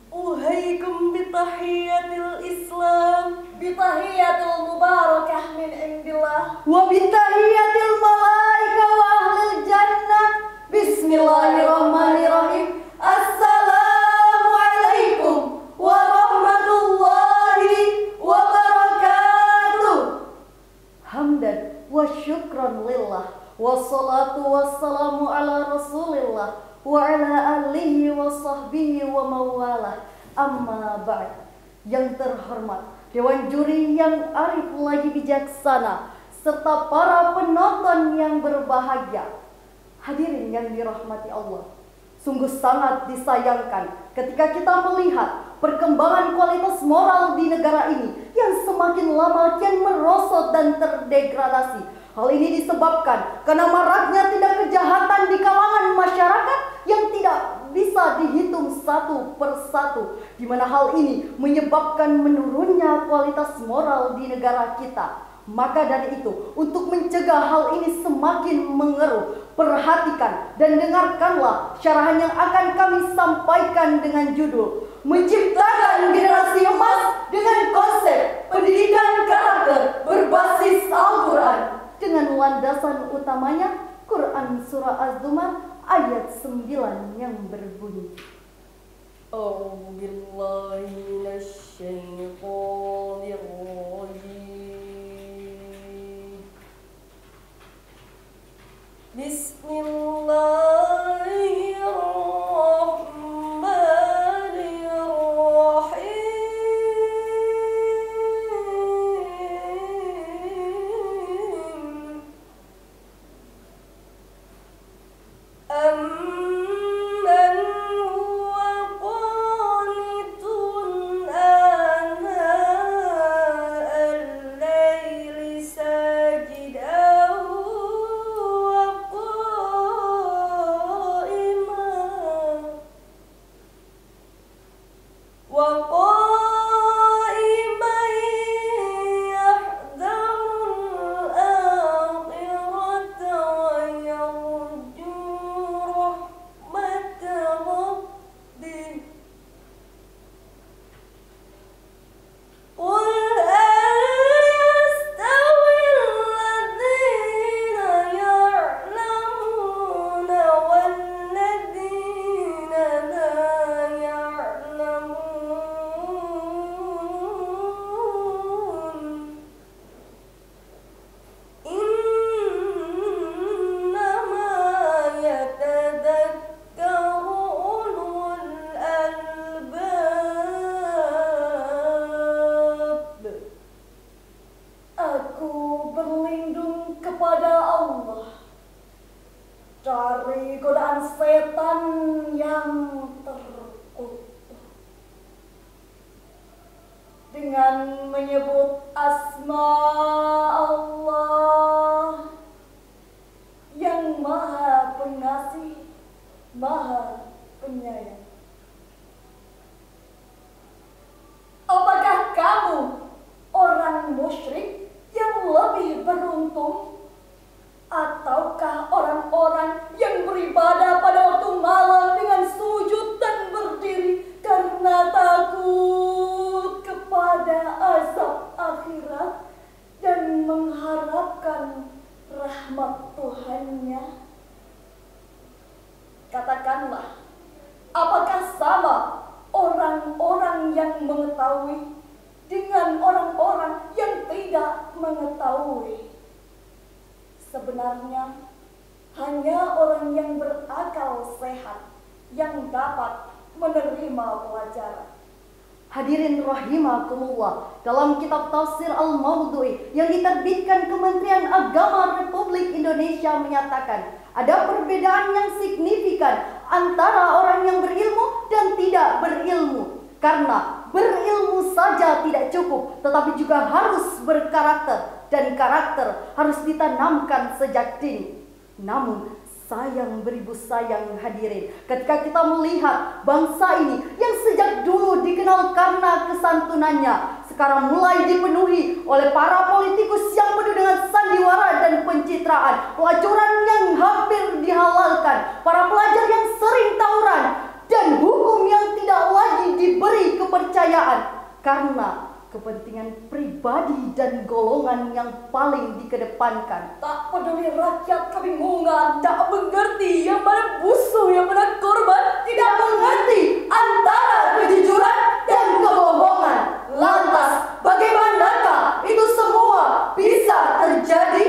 أحييكم بتحية الإسلام بتحية المباركة من عند الله وبتحية الملائكة وأهل الجنة. بسم الله الرحمن الرحيم. السلام عليكم ورحمة الله وبركاته. Hamdan wa syukran lillah, wassalatu wassalamu ala rasulillah wa ala alihi wa sahbihi wa mawalah. Amma ba'd. Yang terhormat Dewan Juri yang arif lagi bijaksana, serta para penonton yang berbahagia. Hadirin yang dirahmati Allah, sungguh sangat disayangkan ketika kita melihat perkembangan kualitas moral di negara ini yang semakin lama kian merosot dan terdegradasi. Hal ini disebabkan karena maraknya tindak kejahatan di kalangan masyarakat yang tidak bisa dihitung satu persatu, di mana hal ini menyebabkan menurunnya kualitas moral di negara kita. Maka dari itu, untuk mencegah hal ini semakin mengeruh, perhatikan dan dengarkanlah syarahan yang akan kami sampaikan dengan judul Menciptakan Generasi Emas dengan Konsep Pendidikan Karakter Berbasis Al-Quran, dengan landasan utamanya Quran Surah Az-Zumar ayat 9 yang berbunyi, A'udzu billahi minasyaitonir rajim. Bismillahirrahmanirrahim. Amman huwa qanitun ana al-laili sajidan وقائما يحذر الآخرة ويرجو رحمة ربه قل هل يستوي الذين يعلمون والذين لا يعلمون إنما يتذكر أولو الألباب. Aku berlindung kepada Allah dari godaan setan yang terkutuk, dengan menyebut asma Allah yang Maha Pengasih, Maha Penyayang. Apakah kamu orang musyrik yang lebih beruntung, ataukah orang-orang yang beribadah pada waktu malam dengan sujud dan berdiri karena takut kepada azab akhirat dan mengharapkan rahmat Tuhannya? Katakanlah, apakah sama orang-orang yang mengetahui dengan orang-orang yang tidak mengetahui? Sebenarnya hanya orang yang berakal sehat yang dapat menerima pelajaran. Hadirin rahimakumullah, dalam kitab Tafsir Al-Mawdu'i yang diterbitkan Kementerian Agama Republik Indonesia menyatakan ada perbedaan yang signifikan antara orang yang berilmu dan tidak berilmu. Karena berilmu saja tidak cukup, tetapi juga harus berkarakter, dan karakter harus ditanamkan sejak dini. Namun sayang beribu sayang hadirin, ketika kita melihat bangsa ini yang sejak dulu dikenal karena kesantunannya, sekarang mulai dipenuhi oleh para politikus yang penuh dengan sandiwara dan pencitraan, pelacuran yang hampir dihalalkan, para pelajar yang sering tawuran, dan hukum yang tidak lagi diberi karena kepentingan pribadi dan golongan yang paling dikedepankan. Tak peduli rakyat kebingungan, tak mengerti yang mana musuh, yang mana korban, Tidak mengerti antara kejujuran dan kebohongan. Lantas, bagaimanakah itu semua bisa terjadi?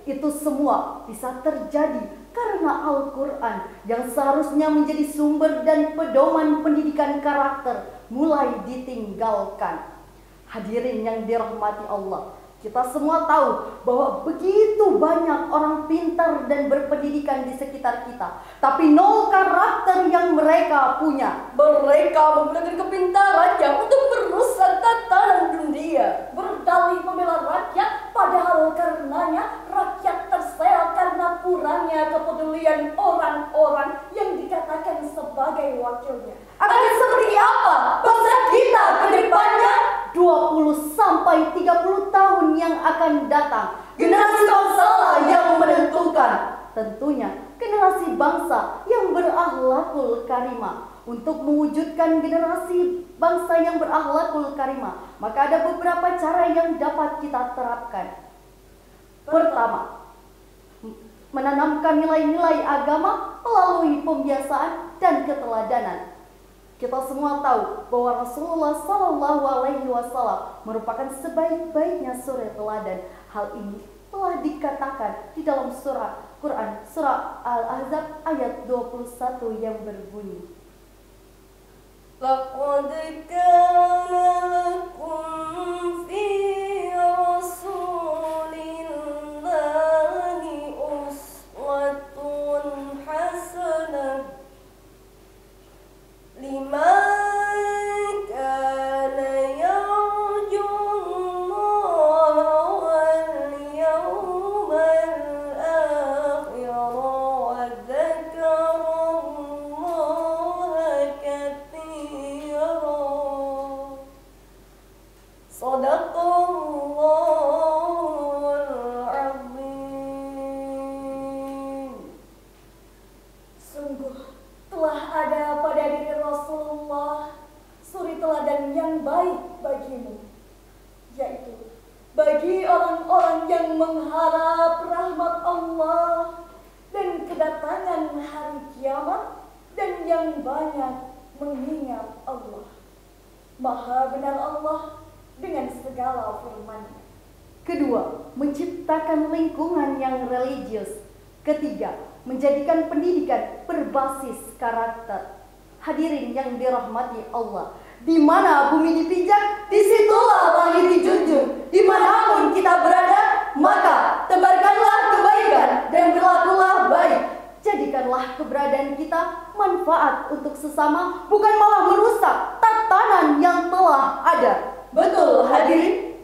Itu semua bisa terjadi karena Al-Quran yang seharusnya menjadi sumber dan pedoman pendidikan karakter mulai ditinggalkan. Hadirin yang dirahmati Allah, kita semua tahu bahwa begitu banyak orang pintar dan berpendidikan di sekitar kita, tapi nol karakter yang mereka punya. mereka menggunakan kepintarannya untuk merusak tatanan dunia. Berdalih membela rakyat, padahal karenanya rakyat terseok karena kurangnya kepedulian orang-orang yang dikatakan sebagai wakilnya. Akan seperti apa bangsa kita ke depannya? 20 sampai 30 tahun yang akan datang, generasi bangsa yang menentukan. Tentunya generasi bangsa yang berakhlakul karimah. Untuk mewujudkan generasi bangsa yang berakhlakul karimah, maka ada beberapa cara yang dapat kita terapkan. Pertama, menanamkan nilai-nilai agama melalui pembiasaan dan keteladanan. Kita semua tahu bahwa Rasulullah Shallallahu Alaihi Wasallam merupakan sebaik-baiknya suri teladan. Hal ini telah dikatakan di dalam surah Quran, surah Al-Ahzab ayat 21 yang berbunyi, Laqad kana lakum fi Rasulillahi uswatun hasanah liman kana yarjullaha wal yawmal akhir wa dzakarallaha katsiran. Shadaqallahul azim. Sungguh telah ada pada diri Rasulullah suri teladan yang baik bagimu, yaitu bagi orang-orang yang mengharap rahmat Allah dan kedatangan hari kiamat, dan yang banyak mengingat Allah. Maha benar Allah dengan segala firman-Nya. kedua, menciptakan lingkungan yang religius. Ketiga, menjadikan pendidikan berbasis karakter. Hadirin yang dirahmati Allah, di mana bumi dipijak, disitulah langit dijunjung. Dimanapun kita berada, maka tebarkanlah kebaikan dan berlakulah baik. Jadikanlah keberadaan kita manfaat untuk sesama, bukan malah merusak tatanan yang telah ada. Betul, hadirin?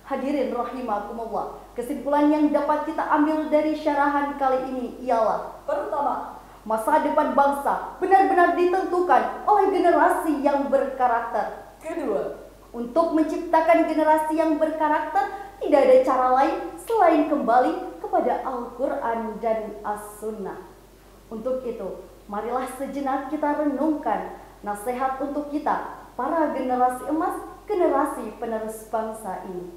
Hadirin rahimakumullah, kesimpulan yang dapat kita ambil dari syarahan kali ini ialah: Pertama, masa depan bangsa benar-benar ditentukan oleh generasi yang berkarakter. kedua, Untuk menciptakan generasi yang berkarakter, tidak ada cara lain selain kembali kepada Al-Quran dan As-Sunnah. Untuk itu, marilah sejenak kita renungkan nasihat untuk kita, para generasi emas, generasi penerus bangsa ini.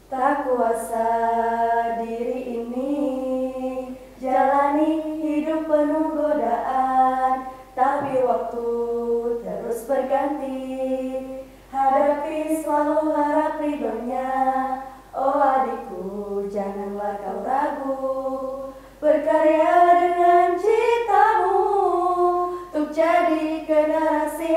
Tak kuasa diri ini jalani hidup penuh godaan, tapi waktu terus berganti, hadapi selalu harap ridhonya. Oh adikku, janganlah kau ragu, berkarya dengan citamu untuk jadi generasi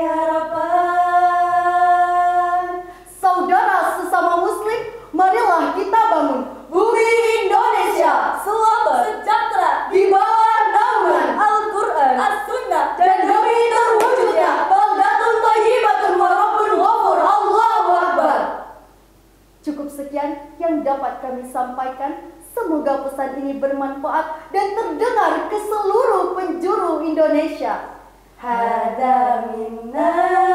harapan. Saudara sesama muslim, marilah kita bangun bumi Indonesia selamat sejahtera di bawah naungan Al-Quran, As-Sunnah, dan demi terwujudnya baldatun thayyibatun wa rabbun ghafur. Allahu Akbar. Cukup sekian yang dapat kami sampaikan. Semoga pesan ini bermanfaat dan terdengar ke seluruh penjuru Indonesia. Hada minna